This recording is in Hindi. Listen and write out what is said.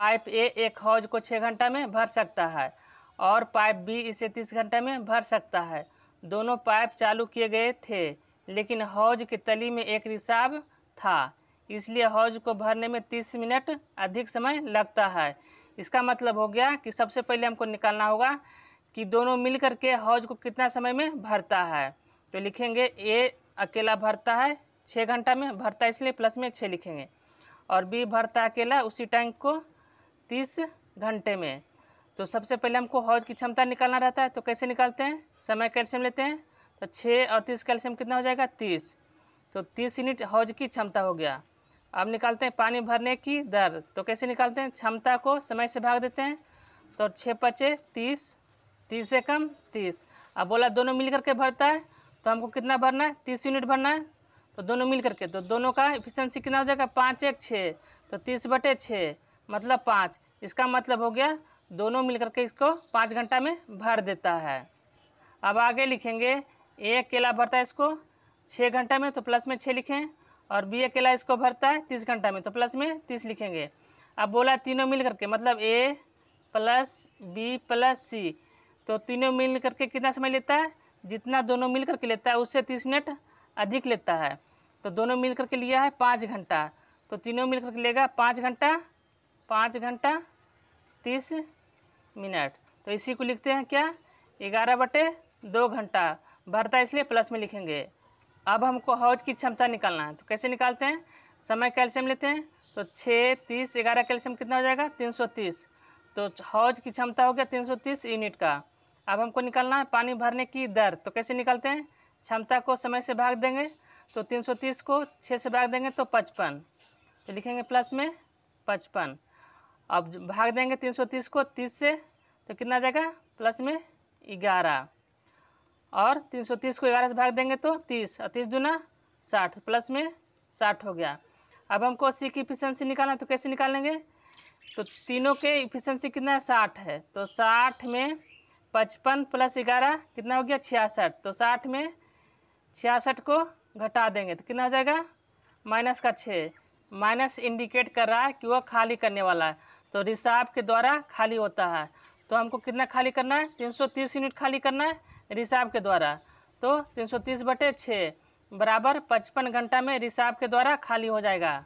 पाइप ए एक हौज को 6 घंटा में भर सकता है और पाइप बी इसे 30 घंटे में भर सकता है। दोनों पाइप चालू किए गए थे, लेकिन हौज की तली में एक रिसाव था, इसलिए हौज को भरने में 30 मिनट अधिक समय लगता है। इसका मतलब हो गया कि सबसे पहले हमको निकालना होगा कि दोनों मिलकर के हौज को कितना समय में भरता है। तो लिखेंगे ए अकेला भरता है 6 घंटा में भरता है, इसलिए प्लस में 6 लिखेंगे, और बी भरता है अकेला उसी टैंक को 30 घंटे में। तो सबसे पहले हमको हौज की क्षमता निकालना रहता है, तो कैसे निकालते हैं, समय कैल्शियम लेते हैं, तो 6 और 30 कैल्शियम कितना हो जाएगा 30, तो 30 यूनिट हौज की क्षमता हो गया। अब निकालते हैं पानी भरने की दर, तो कैसे निकालते हैं, क्षमता को समय से भाग देते हैं, तो 6 पचे 30, 30 से कम 30। अब बोला दोनों मिल करके भरता है, तो हमको कितना भरना है, 30 यूनिट भरना है, तो दोनों मिल करके, तो दोनों का एफिशिएंसी कितना हो जाएगा 5 1 6, तो 30/6 मतलब 5। इसका मतलब हो गया दोनों मिल करके इसको 5 घंटा में भर देता है। अब आगे लिखेंगे ए अकेला भरता है इसको 6 घंटा में, तो प्लस में 6 लिखें, और बी अकेला इसको भरता है 30 घंटा में, तो प्लस में 30 लिखेंगे। अब बोला तीनों मिल करके मतलब ए प्लस बी प्लस सी, तो तीनों मिल करके कितना समय लेता है, जितना दोनों मिल करके लेता है उससे 30 मिनट अधिक लेता है। तो दोनों मिल करके लिया है 5 घंटा, तो तीनों मिल करके लेगा 5 घंटा 30 मिनट। तो इसी को लिखते हैं क्या, 11/2 घंटा भरता है, इसलिए प्लस में लिखेंगे। अब हमको हौज की क्षमता निकालना है, तो कैसे निकालते हैं, समय कैल्शियम लेते हैं, तो 6 30 11 कैल्शियम कितना हो जाएगा 330, तो हौज की क्षमता हो गया 330 यूनिट का। अब हमको निकालना है पानी भरने की दर, तो कैसे निकालते हैं, क्षमता को समय से भाग देंगे, तो 330 को 6 से भाग देंगे तो 55, तो लिखेंगे प्लस में 55। अब भाग देंगे 330 को 30 से, तो कितना आ जाएगा प्लस में 11, और 330 को 11 से भाग देंगे तो 30, और 30 दूना 60, प्लस में 60 हो गया। अब हमको सी की इफिशिएंसी निकालना है, तो कैसे निकालेंगे, तो तीनों के इफिशिएंसी कितना है 60 है, तो 60 में 55 + 11 कितना हो गया 66, तो 60 में 66 को घटा देंगे तो कितना हो जाएगा -6। माइनस इंडिकेट कर रहा है कि वह खाली करने वाला है, तो रिसाव के द्वारा खाली होता है। तो हमको कितना खाली करना है, 330 यूनिट खाली करना है रिसाव के द्वारा, तो 330/6 बराबर 55 घंटा में रिसाव के द्वारा खाली हो जाएगा।